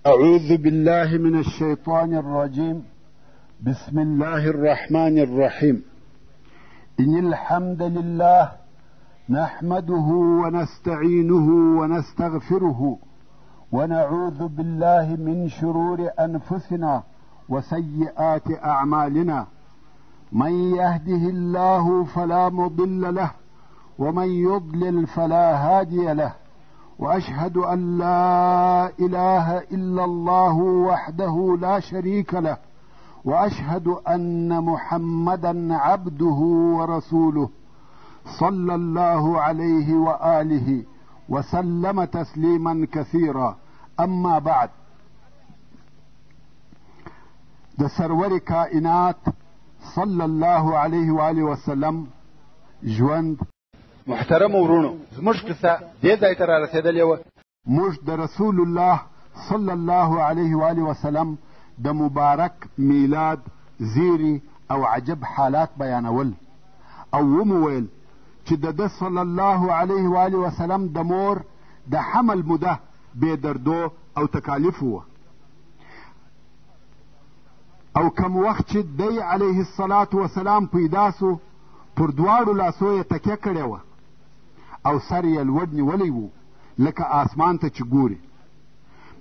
أعوذ بالله من الشيطان الرجيم. بسم الله الرحمن الرحيم. إن الحمد لله نحمده ونستعينه ونستغفره ونعوذ بالله من شرور أنفسنا وسيئات أعمالنا. من يهده الله فلا مضل له ومن يضلل فلا هادي له، وأشهد أن لا إله إلا الله وحده لا شريك له، وأشهد أن محمدا عبده ورسوله صلى الله عليه وآله وسلم تسليما كثيرا. أما بعد، د سرور کائنات صلی الله علیه و آله وسلم ژوند. محترم ورونو، زموږ قصه دې ځای ته را رسېدلې وه. موږ د رسول الله صلی الله علیه و آله وسلم د مبارک میلاد زیری او عجب حالات بیانول، او ومو ویل چې د ده صلی الله علیه و آله وسلم د مور د حمل موده بې دردو او تکالیفو وه، او کم وخت چې دی علیه الصلاة وسلام پیدا سو، پر دواړو لاسو یې تکیه کړې وه او سر یې لوړ نیولی و لکه آسمان ته چې ګوري.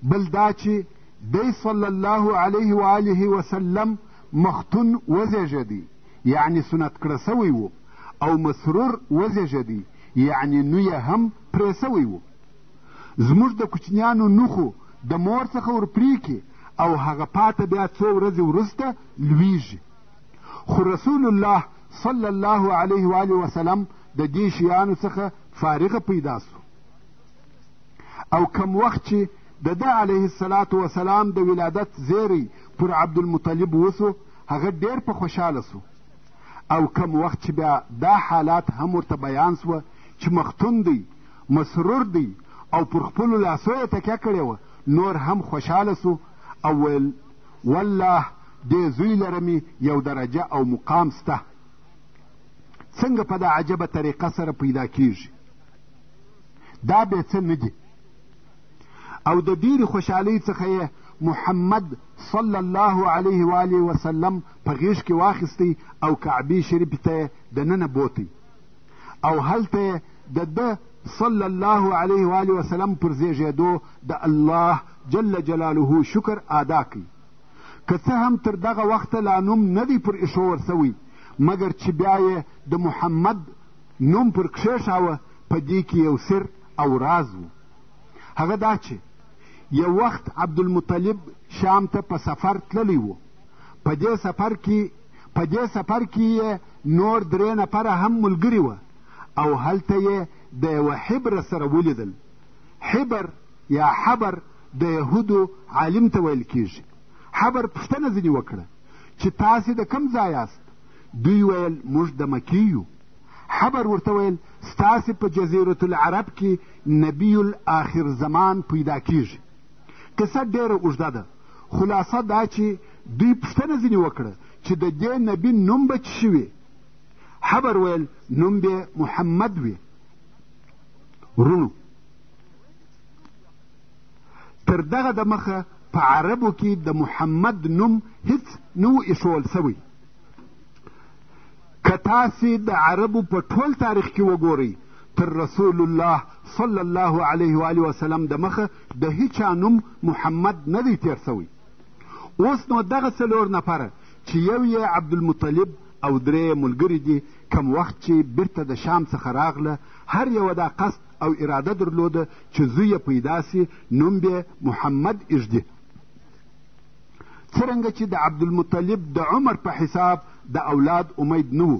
بل دا چې دی صلی الله علیه و آله وسلم مختون وزیږدی، یعنی سنت کړه سوی و، او مسرور وزیږدی، یعنی نو یې هم پرې سوی و. زموږ د کوچنیانو نوخو د مور څخه ورپریکي او هغه پاته بیا څو ورځې وروسته لویږي. خو رسول الله صلی الله علیه و آله وسلم د دې شیانو څخه فارغه پیدا سو، او کم وخت چې د ده علیه الصلاة وسلام د ولادت زیری پر عبدالمطلب وسو، هغه ډېر په خوشحاله سو. او کم وخت چې بیا دا حالات هم ورته بیان سوه چې مختون دی، مسرور دی، او پر خپلو لاسو یې تکیه کړې وه، نور هم خوشحاله سو او ویل والله دې زوی لرمې یو درجه او مقام سته. څنګه په دا عجبه طریقه سره پیدا کیږي؟ دا به څه نه دي. او د ډېرې خوشحالۍ څخه یې محمد صلی الله علیه و آله وسلم په غیږ کې واخیستی او کعبې شریفې ته یې دننه بوتی، او هلته یې د ده صلی الله علیه و آله وسلم پر زیږېدو د الله جل جلاله شکر ادا کړي. که څه هم تر دغه وخته لا نوم نه دی پر ایښو ورسوی، مګر چې بیا یې د محمد نوم پر کښېښاوه، په دې کې یو سر او راز و. هغه دا چې یو وخت عبدالمطلب شام ته په سفر تللی و. په دې سفر کې یې نور 3 نفره هم ملګري وه، او هلته یې د یوه حبر سره ولیدل. حبر یا حبر د یهودو عالم ته ویل کیږي. حبر پوښتنه ځینې وکړه چې تاسې د کوم ځای یاست؟ دوی ویل موږ د مکې یو. حبر ورته ویل ستاسې په جزیرة العرب کې نبی الاخر زمان پیدا کیږي. قصه ډېره اوږده ده، خلاصه دا چې دوی پوښتنه ځینې وکړه چې د دې نبي نوم به څه شوي؟ حبر ویل نوم به محمد وي. ورونو، تر دغه د مخه په عربو کې د محمد نوم هیڅ نه و ایښول سوی. که تاسې د عربو په ټول تاریخ کې وګورئ، تر رسول الله صلی الله علیه و آله وسلم د مخه د هیچا نوم محمد نه دی تیر سوی. اوس نو دغه 4 نفره چې یو یې عبدالمطلب او 3 ملګري دي، کم وخت چې بیرته د شام څخه راغله، هر یوه دا قصد او اراده درلوده چې زوی یې پیدا سي، نوم به محمد ایږدي. څرنګه چې د عبدالمطلب د عمر په حساب د اولاد امید نه و،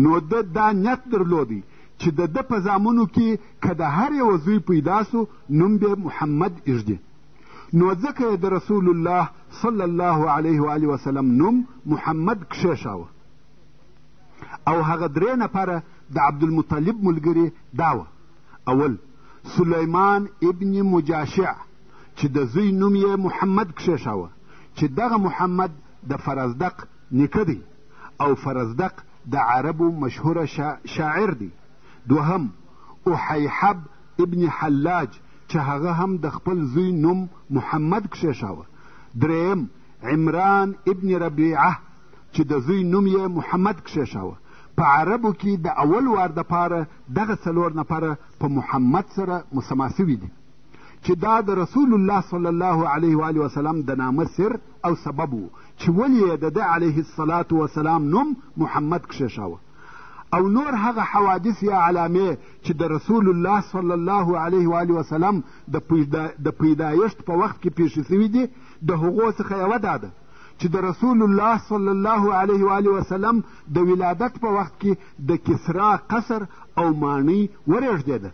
نو ده دا نیت درلودی چې د ده په زامنو کې که د هر یوه زوی پیدا سو، نوم به محمد ایږدي. نو ځکه یې د رسول الله صلی الله علیه و آله وسلم نوم محمد کښېښاوه. او هغه 3 نفره د عبدالمطلب ملګري دا وه: اول سلیمان ابن مجاشع چې د زوی نوم یې محمد کښېښاوه، چې دغه محمد د فرزدق نیکه دی، او فرزدق د عربو مشهوره شاعر دی. دوهم احیحب ابن حلاج چې هغه هم د خپل زوی نوم محمد کښېښاوه. دریم عمران ابن ربیعه چې د زوی نوم یې محمد کښېښاوه. په عربو کې د اول وار دپاره دغه 4 نفره په محمد سره مسما سوي دي چې دا د رسول الله صلی الله علیه و آله وسلم د نامه سر او سبب و چې ولې یې د ده علیه الصلاة وسلام نوم محمد کښېښاوه. او نور هغه حوادث یا علامې چې د رسول الله صلی الله علیه و آله وسلم د پیدایښت په وخت کې پیښې سوي دي، د هغو څخه یوه دا ده چې د رسول الله صلی الله علیه و آله وسلم د ولادت په وخت کې د کسرا قصر او ماڼۍ ورېږدېده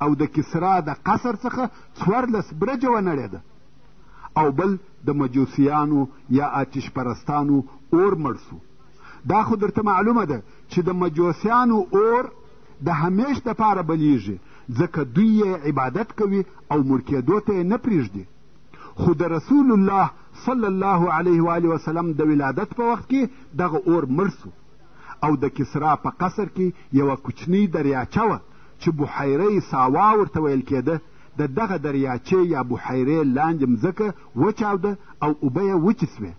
او د کسرا د قصر څخه 14 برجه ونړېده. او بل د مجوسیانو یا آتش پرستانو اور مړ سو. دا خو درته معلومه ده چې د مجوسیانو اور د همیش دپاره بلیږي، ځکه دوی یې عبادت کوي او مړ کېدو ته یې نه پرېږدي. خو د رسول الله صلی الله علیه و آله وسلم د ولادت په وخت کې دغه اور مړ سو. او د کسرا په قصر کې یوه کوچنۍ دریاچه وه چې بحیره ساوا ورته ویل کېده. د دغه دریاچې یا بحیرې لاندې مځکه وچاوده او اوبه یې وچې سوې.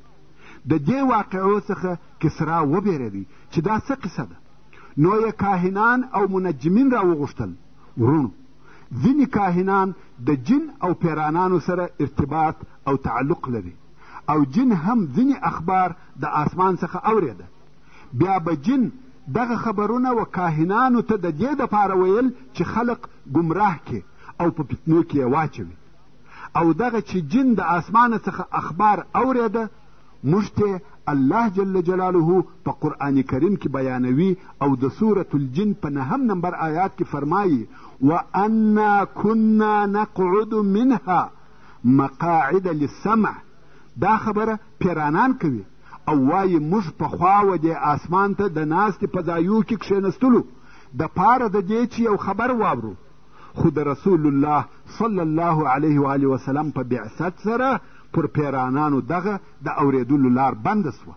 د دې واقعو څخه کسرا وبېرېدی چې دا څه قصه ده. نو یې کاهنان او منجمین راوغوښتل. ورونو، ځینې کاهنان د جن او پیرانانو سره ارتباط او تعلق لري، او جن هم ځینې اخبار د آسمان څخه اورېده. بیا به جن دغه خبرونه و کاهنانو ته د دې دپاره ویل چې خلق گمراه کې او په فتنو کې یې واچوي. او دغه چې جن د آسمانه څخه اخبار اورېده، موږ ته الله جل جلاله په قرآن کریم کې بیانوي او د سورة الجن په 9 نمبر آیات کې فرمایي وَأَنَّا كُنَّا نَقْعُدُ مِنْهَا مَقَاعِدَ لِلسَّمْعِ. دا خبره پیرانان کوي او وایي موږ پخوا و دې آسمان ته د ناستې په ځایو کې کښېنستلو د پاره د دې چې یو خبر واورو. خو د رسول الله صلی الله علیه و آله وسلم په بعثت سره پر پیرانانو دغه د اورېدلو لار بنده سوه.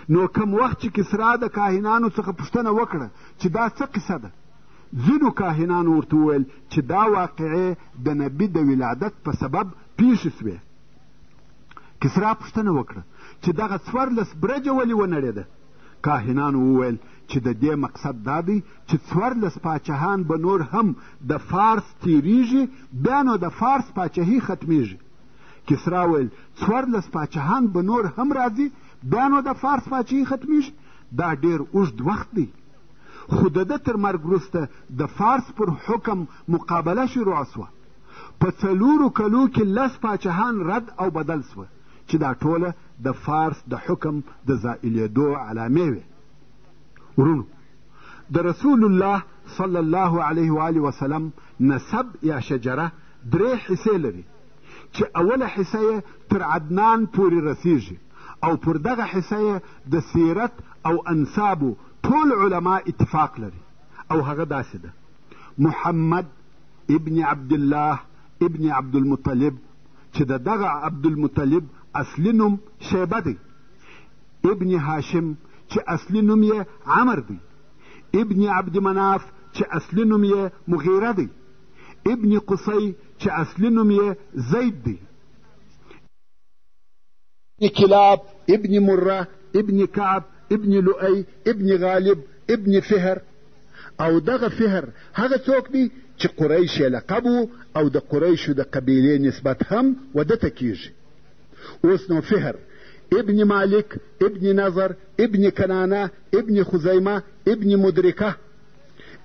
نو کم وخت چې کسرا د کاهنانو څخه پوښتنه وکړه چې دا څه قصه ده، ځینو کاهنانو ورته وویل چې دا واقعې د نبي د ولادت په سبب پیښې سوې. کسرا پوښتنه وکړه چې دغه 14 برجه ولې ونړېده. کاهنانو وویل چې د دې مقصد دا دی چې 14 پاچاهان به نور هم د فارس تیریږي، بیا نو د فارس پاچاهي ختمیږي. کسرا ویل 14 پاچاهان به نور هم راځي، بیا نو د فارس پاچاهي ختمیږي. دا ډېر اوږد وخت دی. خو د ده تر مرګ وروسته د فارس پر حکم مقابله شروع سوه. په 4 کلو کې 10 پاچاهان رد او بدل سوه چې دا ټوله د فارس د حکم د زائلېدو علامې وې. ورونو، د رسول الله صلی الله علیه و آله وسلم نسب یا شجره 3 حصې لري چې اوله حصه یې تر عدنان پورې رسیږي او پر دغه حصه یې د سیرت او انسابو ټول علما اتفاق لري. او هغه داسې ده: محمد ابن عبدالله ابن عبدالمطلب چې د دغه عبدالمطلب اصلي نوم شیبه دی، ابن هاشم چې اصلي نوم یې عمر دی، ابن عبد مناف چې اصلي نوم یې مغیره دی، ابن قصی چې اصلي نوم یې زید دی، ابن کلاب ابن مره ابن کعب ابن لؤی ابن غالب ابن فهر. او دغه فهر هغه څوک دی چې قریش یې لقب و او د قریشو د قبیلې نسبت هم وده ته کیږي. اوس نو فهر ابن مالک ابن نظر ابن کنانه ابن خزیمه ابن مدرکه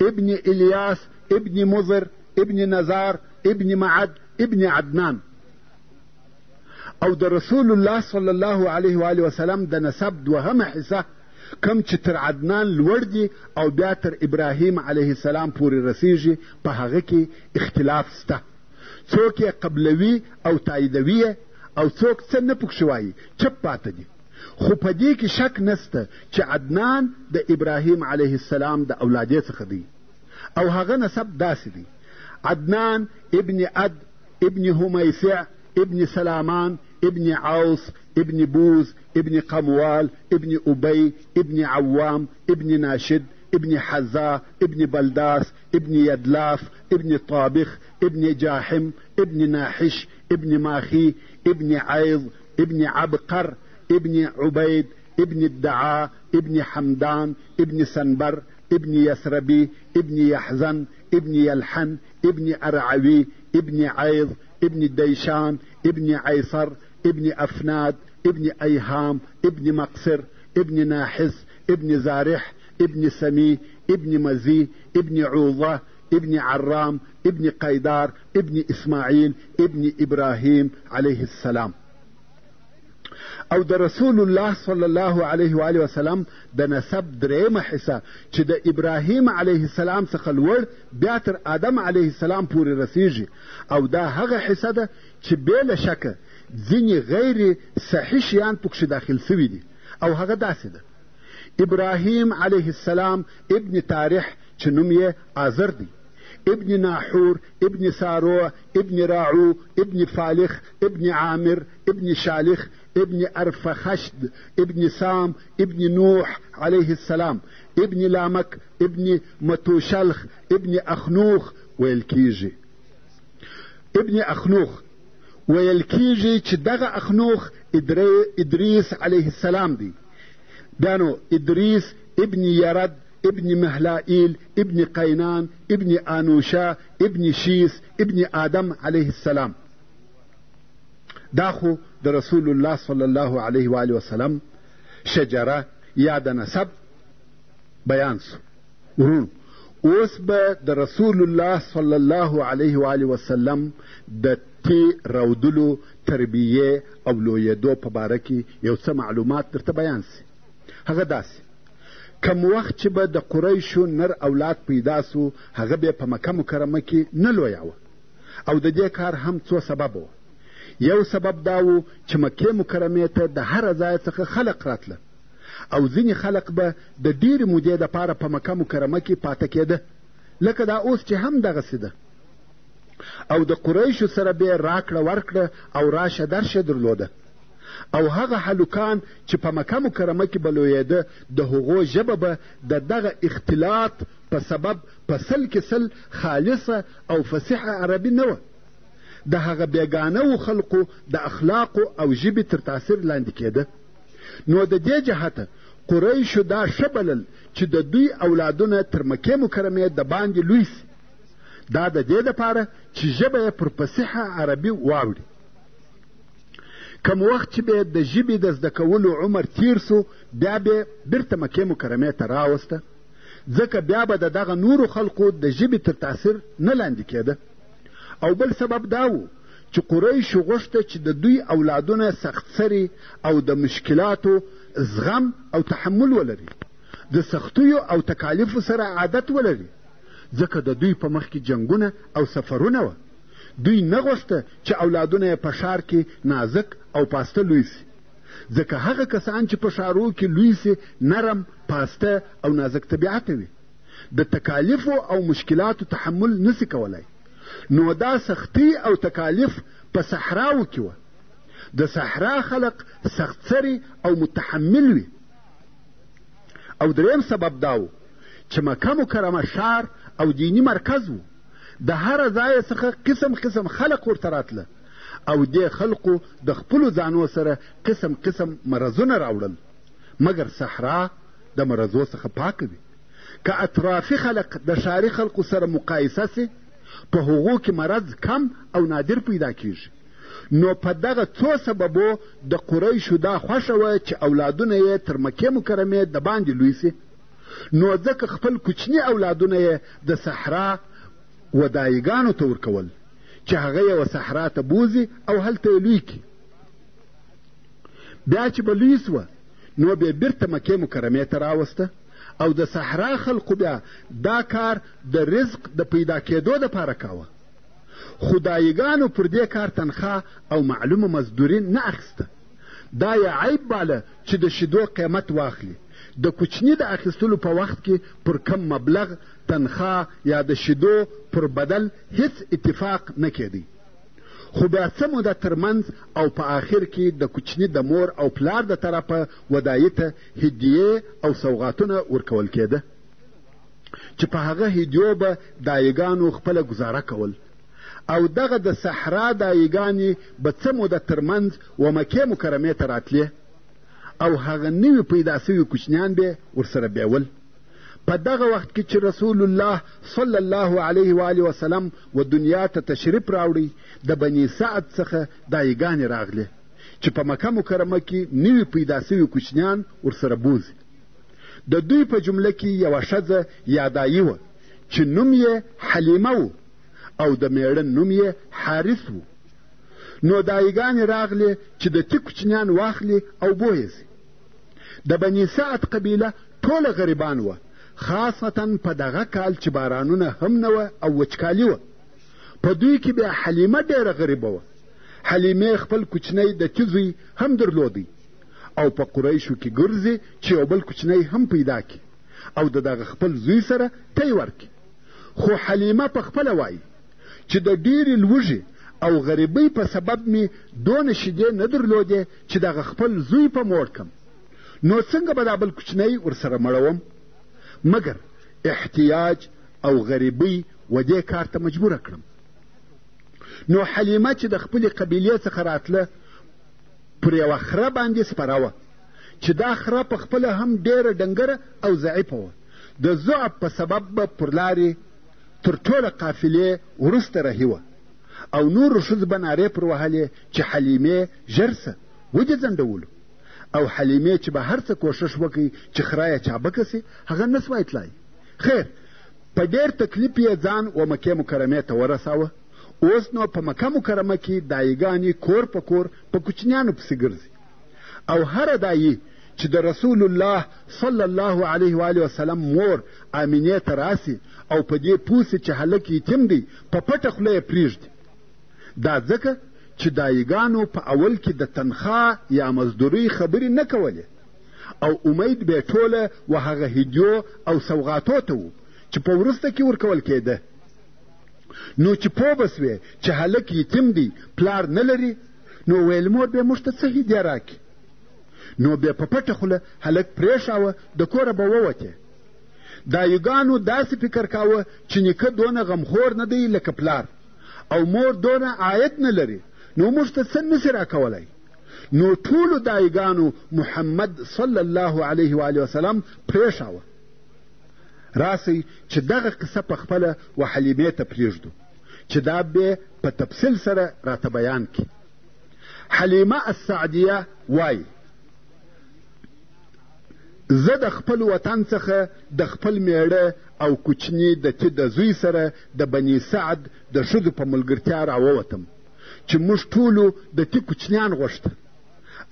ابن الیاس ابن مضر ابن نزار ابن معد ابن عدنان. او د رسول الله صلی الله علیه و آله وسلم د نسب 2 حصه کم چې تر عدنان لوړ دي او بیا تر ابراهیم علیه السلام پورې رسیږي، په هغه کې اختلاف سته. څوک یې قبلوي او تاییدوي او څوک څه نه پکښې وایي، چپ پاته دي. خو په دې کې شک نسته چې عدنان د ابراهیم علیه السلام د اولادې څخه دی. او هغه نسب داسې دی: عدنان ابن عد ابن همیسع ابن سلامان ابن عوص ابن بوز ابن قموال ابن أبي ابن عوام ابن ناشد ابن حزا ابن بلداس ابن يدلاف ابن طابخ ابن جاحم ابن ناحش ابن ماخي ابن عيض ابن عبقر ابن عبيد ابن الدعاء ابن حمدان ابن سنبر ابن يسربي ابن يحزن ابن يلحن ابن أرعوي ابن عيض ابن ديشان ابن عيصر ابن أفناد ابن أيهام ابن مقصر ابن ناحس ابن زارح ابن سمي ابن مزي ابن عوضة ابن عرام ابن قيدار ابن إسماعيل ابن إبراهيم عليه السلام. او د رسول الله صلی الله علیه و آله وسلم د نسب درېیمه حصه چې د ابراهیم علیه السلام څخه لوړ بیا تر آدم علیه السلام پورې رسیږي، او دا هغه حصه ده چې بې له شکه ځینې غیر صحیح شیان پکښې داخل سوي دي، او هغه داسې ده: ابراهیم علیه السلام ابن تارح چې نوم یې آزر دی، ابن ناحور ابن ساروع ابن راعو ابن فالخ ابن عامر ابن شالخ ابن أرفخشد ابن سام ابن نوح عليه السلام ابن لامك ابن متوشلخ ابن أخنوخ ويلكيجي ابن أخنوخ ويلكيجي چې دغه أخنوخ إدريس عليه السلام دی. بانو إدريس ابن يرد ابن مهلائيل ابن قينان ابن آنوشا ابن شيس ابن آدم عليه السلام. دا خو د رسول الله صلی الله علیه و آله وسلم شجره یا د نسب بیان سو. ورونو اوس به د رسول الله صلی الله علیه و آله وسلم د تی رودلو تربیه او لویدو په باره کې یو څه معلومات درته بیان سي. هغه داسې: کم وخت چې به د قریشو نر اولاد پیدا سو، هغه به په مکه مکرمه کې نه لویاوه، او د دې کار هم څو سبب و. یو سبب دا و چې مکې مکرمې ته د هر ځای څخه خلق راتله، او ځینې خلق به د ډېرې مودې دپاره په مکه مکرمه کې پاته کېده، لکه دا اوس چې هم دغسې ده، او د قریشو سره به راکړه ورکړه او راشه درشه درلوده، او هغه هلکان چې په مکه مکرمه کې به لویېده د هغو ژبه به د دغه اختلاط په سبب په سل کې سل خالصه او فصیحه عربي نه وه، د هغه بیګانه خلقو د اخلاقو او ژبې تر تاثیر لاندې کېده. نو د دې جهته قریشو دا ښه بلل چې د دوی اولادونه تر مکې مکرمې د باندې لوی سي، دا د دې دپاره چې ژبه یې پر فصیحه عربي واوړي. کم وخت چې به د ژبې د زده کولو عمر تیر سو، بیا به بیرته مکې مکرمې ته راوسته، ځکه بیا به د دغه نورو خلقو د ژبې تر تاثیر نه لاندې کېده. او بل سبب دا و چې قریشو غوښته چې د دوی اولادونه سخت سري او د مشکلاتو زغم او تحمل ولري، د سختیو او تکالیفو سره عادت ولري، ځکه د دوی په مخ کې جنګونه او سفرونه وه. دوی نه غوښته چې اولادونه یې په ښار کې نازک او پاسته لوی سي، ځکه هغه کسان چې په ښارو کې لوی سي نرم، پاسته او نازک طبیعته وي، د تکالیفو او مشکلاتو تحمل نسی کولای. نو دا سختی او تکالیف په صحراو کې وه. د صحرا خلق سخت سری او متحمل وي. او دریم سبب دا و چې مکه مکرمه ښار او دینی مرکز و، د هر ځای څخه قسم قسم خلق ورته راتله، او دې خلقو د خپلو ځانو سره قسم قسم مرضونه راوړل، مګر صحرا د مرضو څخه پاکه وي. که اطرافي خلق د ښاري خلقو سره مقایسه سي، په هغو کې مرض کم او نادر پیدا کیږي. نو په دغه څو سببو د قریشو دا خوښه وه چې اولادونه یې تر مکې مکرمې د باندې لوی سي، نو ځکه خپل کوچني اولادونه یې د صحرا ودایګانو ته ورکول چې هغه یې و صحرا ته بوځي او هلته یې لوی کړي. بیا چې به لوی سوه، نو بیا بیرته مکې مکرمې ته راوسته، او د صحرا خلقو بیا دا کار د رزق د پیدا کېدو دپاره کاوه. خدایګانو پر دې کار تنخواه او معلومه مزدوري نه اخیسته. دا یې عیب باله چې د شیدو قیمت واخلي، د کوچني د اخیستلو په وخت کې پر کم مبلغ تنخواه یا د شیدو پر بدل هیڅ اتفاق نه کېدی. خو بیا څه موده ترمنځ او په آخر کې د کوچني د مور او پلار د طرفه ودایي ته هدیې او سوغاتونه ورکول کېده. چې په هغه هدیو به دایګانو خپله ګزاره کول او دغه د صحرا دایګانې به څه موده ترمنځ و مکې مکرمې ته راتلې او هغه نوي پیدا سوي کوچنیان به ورسره بیول. په دغه وخت کې چې رسول الله صلی الله علیه و آله وسلم و دنیا ته تشریف راوړی د بني سعد څخه دایګانې راغلې چې په مکه مکرمه کې نوي پیدا سوي کوچنیان ورسره بوځي. د دوی په جمله کې یوه ښځه یا دایي وه چې نوم یې حلیمه و او د میړه نوم یې حارث و. نو دایګانې راغلې چې د تی کوچنیان واخلي او بویسي. د بني سعد قبیله ټوله غریبان وه، خاصتا په دغه کال چې بارانونه هم نه وه او وچکالي وه. په دوی کې بیا حلیمه ډېره غریبه وه. حلیمې خپل کوچنی د تی زوی هم درلودی او په قریشو کې ګرځي چې یو بل کوچنی هم پیدا کړي او د دغه خپل زوی سره تی ورکړي. خو حلیمه په خپله وایي چې د ډېرې لوږې او غریبۍ په سبب مې دونه شیدې نه درلودې چې دغه خپل زوی په موړ کم، نو څنګه به دا بل کوچنی ورسره مړوم؟ مګر احتیاج او غریبۍ و دې کار ته مجبوره کړم. نو حلیمه چې د خپلې قبیلې څخه راتله پر یوه خره باندې سپره وه چې دا خره په خپله هم ډېره ډنګره او ضعیفه وه. د ضعف په سبب به پر لارې تر ټوله قافلې وروسته رهي وه او نورو ښځو به نارې پر وهلې چې حلیمې ژر سه ودې ځنډولو. او حلیمې چې به هر څه کوښښ وکړي چې خره یې چابکه سي هغه نه سوای تلای. خیر په ډېر تکلیف یې ځان و مکې مکرمې ته ورساوه. اوس نو په مکه مکرمه کې دایګانې کور په کور په کوچنیانو پسې ګرځي او هره دایي چې د رسول الله صلی الله علیه و آله وسلم مور آمینې ته راسي او په دې پوه سي چې هلک یتیم دی په پټه خوله یې پرېږدي. دا ځکه چې دایګانو په اول کې د تنخوا یا مزدورۍ خبرې نه کولې او امید به ټوله و هغه هدیو او سوغاتو ته و چې په وروسته کې ورکول کېده. نو چې پوه به سوې چې هلک یتیم دی پلار نه لري نو ویل مور به موږ ته څه هدیه راکړي. نو بیا په پټه خوله هلک پرېښاوه د کوره به ووتې. دایګانو داسې فکر کاوه چې نیکه دونه غمخور نه دی لکه پلار او مور دونه عاید نه لري نو موږ ته څه نسي راکولی. نو ټولو دایګانو محمد صلی الله علیه و آله وسلم پرېښاوه. راسئ چې دغه قصه په خپله و حلیمې ته پرېږدو چې دا به په تفصیل سره راته بیان کړي. حلیمه السعدیه وایي زه د خپل وطن څخه د خپل میړه او کوچني د تی د زوی سره د بني سعد د ښځو په ملګرتیا راووتم چې موږ ټولو د تی کوچنیان غوښته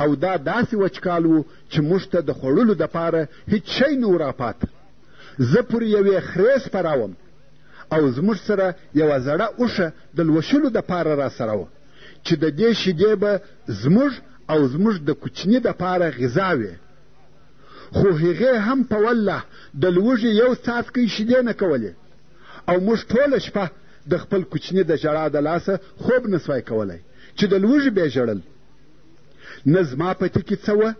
او دا داسې وچکال و چې موږ ته د خوړلو دپاره هیڅ شی نه و راپاته. زه پر یوې خرې سپراوم او زموږ سره یوه زړه اوښه د لوشلو دپاره را سره وه چې د دې شیدې به زموږ او زموږ د کوچني دپاره غذا وې. خو هغې هم په والله د لوږې یو څاڅکی شیدې نه کولې او موږ ټوله شپه د خپل کوچني د ژړا د لاسه خوب نه سوای کولی چې د لوږې به یې ژړل. نه زما په تي کې څه وه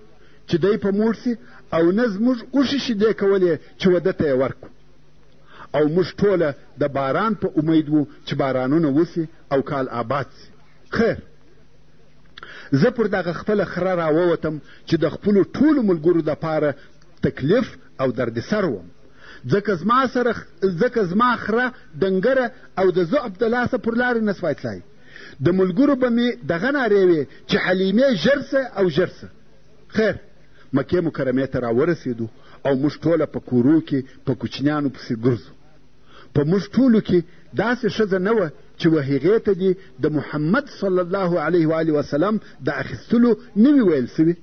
چې دی په موړ سي او نه زموږ اوښې شیدې کولې چې واده ته یې ورکړو او موږ ټوله د باران په امید وو چې بارانونه وسي او کال آباد سي. خیر زه پر دغه خپله خره راووتم چې د خپلو ټولو ملګرو دپاره تکلیف او دردسر وم ځکه زما خره ډنګره او د ضعف د لاسه پر لارې نه سوای تلای. د ملګرو به مې دغه نارې وې چې حلیمې ژر سه او ژر سه. خیر مکې مکرمې ته راورسېدو او موږ ټوله په کورو کې په کوچنیانو پسې ګرځو. په موږ ټولو کې داسې ښځه نه وه چې و هغې ته دې د محمد صلی الله علیه و آله وسلم د اخیستلو نه وي ویل سوي.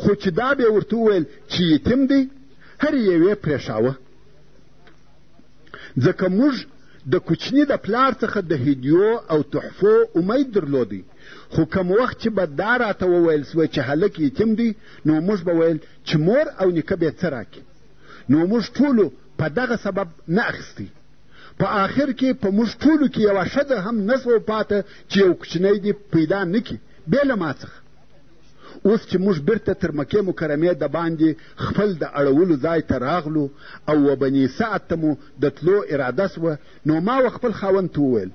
خو چې دا به یې ورته وویل چې یتیم دی هر یوې پرېښاوه ځکه موږ د کوچني د پلار څخه د هدیو او تحفو امید درلودی. خو کوم وخت چې به دا راته وویل سوی چې هلک یتیم دی نو موږ به ویل چې مور او نیکه به یې څه راکړي. نو موږ ټولو په دغه سبب نه اخیستی. په آخر کې په موږ ټولو کې یوه ښځه هم نه سوه پاته چې یو کوچنی دې پیدا نه کړي بې له ما څخه. اوس چې موږ بیرته تر مکې مکرمې د باندې خپل د اړولو ځای ته راغلو او و بني سعد ته مو د تلو اراده سوه، نو ما و خپل خاوند ته وویل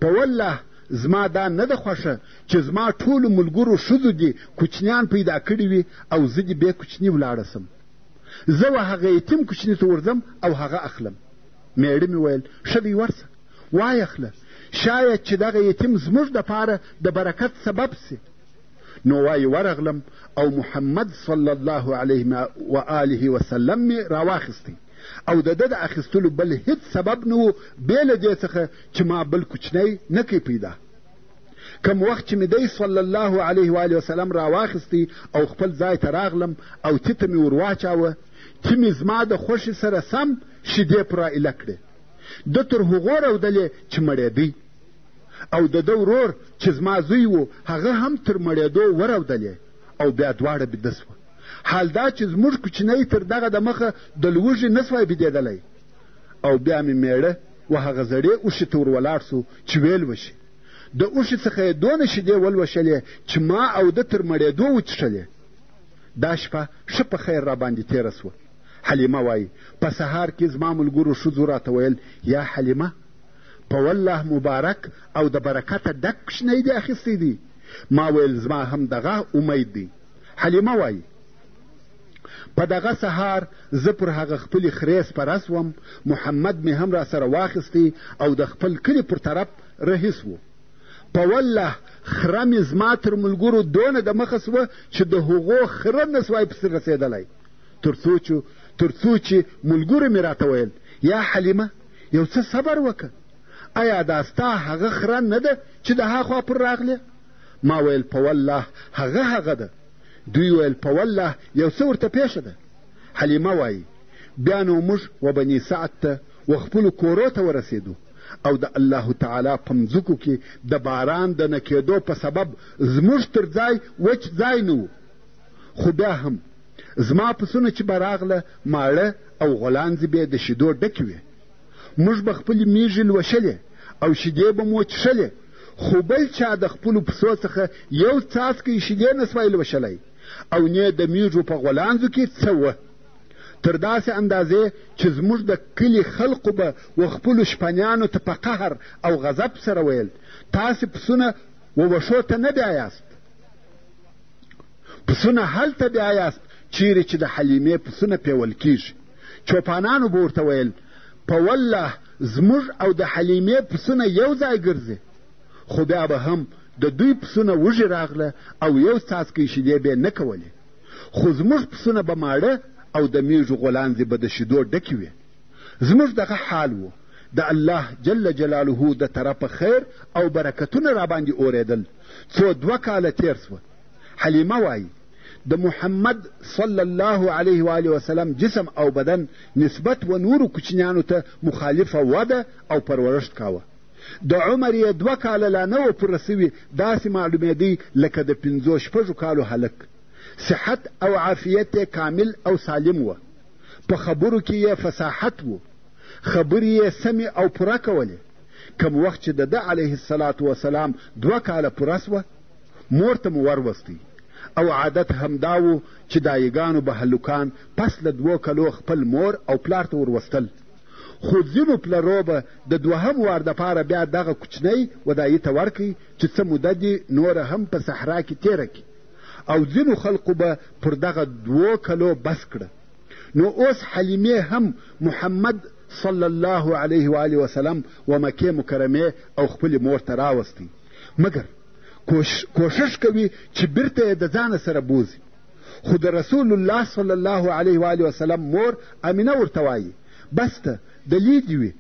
په والله زما دا نه ده خوښه چې زما ټولو ملګرو ښځو دې کوچنیان پیدا کړي وي او زه دې بې کوچني ولاړه سم. زه و هغه یتیم کوچني ته ورځم او هغه اخلم. میړه مې ویل ښه دی ورسه وایې اخله، شاید چې دغه یتیم زموږ دپاره د برکت سبب سي. نو وایي ورغلم او محمد صلی الله علیه و آله وسلم مې راواخیستی او د ده د اخیستلو بل هیڅ سبب نه و بې له دې څخه چې ما بل کوچنی نه کوي پیدا. کم وخت چې مې دی صلی الله علیه و آله وسلم راواخیستی او خپل ځای ته راغلم او تیته مې ور واچاوه، تی مې زما د خوښې سره سم شیدې پر رایله کړې. ده تر هغو رودلې چې مړېدی او د ده ورور چې زما زوی و هغه هم تر مړېدو ورودلې او بیا دواړه بیده سوه. حال دا چې زموږ کوچنی تر دغه د مخه د لوږې نه سوای بیدېدلی. او بیا مې میړه و هغه زړې اوښې ته ور ولاړ سو چې ویل وشي. د اوښې څخه یې دونه شیدې ولوشلې چې ما او ده تر مړېدو وڅښلې. دا شپه ښه په خیر راباندې تېره سوه. حلیمه وایي په سهار کې زما ملګرو ښځو راته ویل یا حلیمه په والله مبارک او د برکته ډک کوچنی دې اخیستی دی. ما ویل زما هم دغه امید دی. حلیمه وایي په دغه سهار زه پر هغه خپلې خرې سپره سوم، محمد مې هم را سره واخیستی او د خپل کلي پر طرف رهي سو. په والله خره مې زما تر ملګرو دونه د مخه سوه چې د هغو خره نه سوای پسې رسېدلی، تر څو چې ملګرو مې راته ویل یا حلیمه یو څه صبر وکړه، آیا دا ستا هغه خره نه ده چې د هاخوا پر راغلې؟ ما ویل په والله هغه ده. دوی ویل په والله یو څه ورته پیښه ده. حلیمه وایي بیا نو موږ و بني سعد ته و خپلو کورو ته ورسېدو او د الله تعالی په مځکو کې د باران د نه کېدو په سبب زموږ تر ځای وچ ځای نه و. خو بیا هم زما پسونه چې به راغله ماړه او غولانځې به د شیدو ډکې وې. موږ به خپلې میږې لوشلې او شیدې به مو څښلې، خو بل چا د خپلو پسو څخه یو څاڅکی شیدې نه سوای لوشلی او نه د میږو په غولانځو کې څه وه. تر داسې اندازې چې زموږ د کلي خلقو به و خپلو شپنیانو ته په قهر او غضب سره ویل تاسې پسونه و وښو ته نه بیایاست، پسونه هلته بیایاست چیرې چې د حلیمې پسونه پیول کیږي. چوپانانو به ورته ویل په والله زموږ او د حلیمې پسونه یو ځای ګرځي. خو بیا به هم د دوی پسونه وږي راغله او یو څاڅکی شیدې به یې نه کولې، خو زموږ پسونه به ماړه او د میږو غولانځې به د شیدو ډکې وې. زموږ دغه حال و. د الله جل جلاله د طرفه خیر او برکتونه راباندې اورېدل. څو 2 کاله تېر سوه. حلیمه وایي د محمد صلی الله علیه و آله وسلم جسم او بدن نسبت و نورو کوچنیانو ته مخالفه وده او پرورشت کاوه. د عمر یې 2 کاله لا نه و پوره سوي، داسې معلومېدی لکه د 5-6 کالو هلک. صحت او عافیت یې کامل او سالم و. په خبرو کې یې فصاحت و، خبرې یې سمې او پوره کولې. کم وخت چې د ده علیه الصلاة وسلام 2 کاله پوره سوه، مور ته مو وروستی او عادت همدا و چې دایګانو به هلکان پس له 2 کلو خپل مور او پلار ته وروستل. خو ځینو پلرو به د 2هم وار دپاره بیا دغه کوچنی ودایي ته ورکوي چې څه موده دې نوره هم په صحرا کې تېره کړي، او ځینو خلقو به پر دغه 2 کلو بس کړه. نو اوس حلیمې هم محمد صلی الله علیه و آله وسلم و مکې مکرمې او خپلې مور ته راوستی، مګر کوشش کوي چې بیرته یې د ځانه سره بوزي. خو د رسول الله صلی الله علیه و آله وسلم مور امینه ورته وایي بس ته د لیدې وي،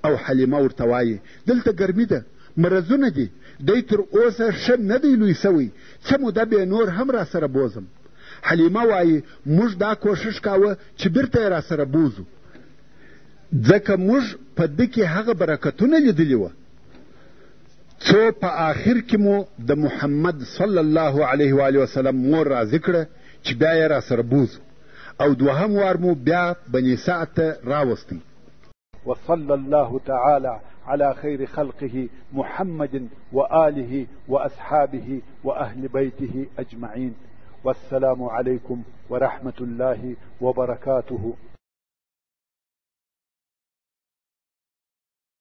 او حلیمه ورته وایي دلته ګرمي ده، مرضونه دي، دی تر اوسه ښه نه دی لوی سوی، څه موده به نور هم را سره بوزم. حلیمه وایي موږ دا کوشش کاوه چې بیرته یې را سره بوزو، ځکه موږ په ده کې هغه برکتونه لیدلي وه څو په آخر کې مو د محمد صلی الله علیه و آله وسلم مور راضي کړه چې بیا یې را سره بوزو، او 2هم وار مو بیا بني سعد ته راوستی. وصلى الله تعالى على خير خلقه محمد وآله وأصحابه وأهل بيته أجمعين. والسلام عليكم ورحمة الله وبركاته.